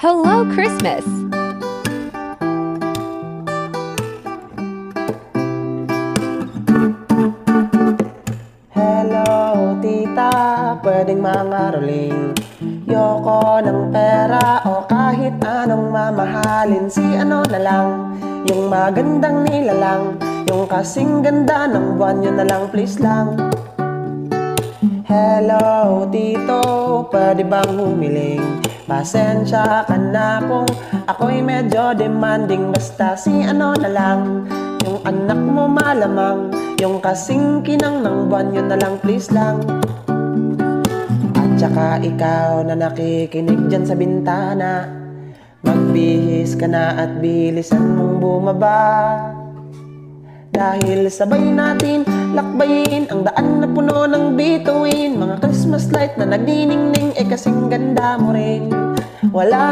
Hello, Christmas! Hello, tita, pwedeng mangaroling. Yoko ng pera o kahit anong mamahalin. Si ano na lang, yung magandang nilalang. Yung kasing ganda ng buwan, yun na lang, please lang. Hello, tito, pwede bang humiling? Pasensya ka na kung ako'y medyo demanding. Basta si ano na lang, yung anak mo malamang. Yung kasing kinang ng buwan, yun na lang, please lang. At saka ikaw na nakikinig dyan sa bintana, magbihis ka na at bilisan mong bumaba. Dahil sabay natin lakbayin ang daan na puno ng bituin. Mga Christmas light na nagniningning, kasing ganda mo rin. Wala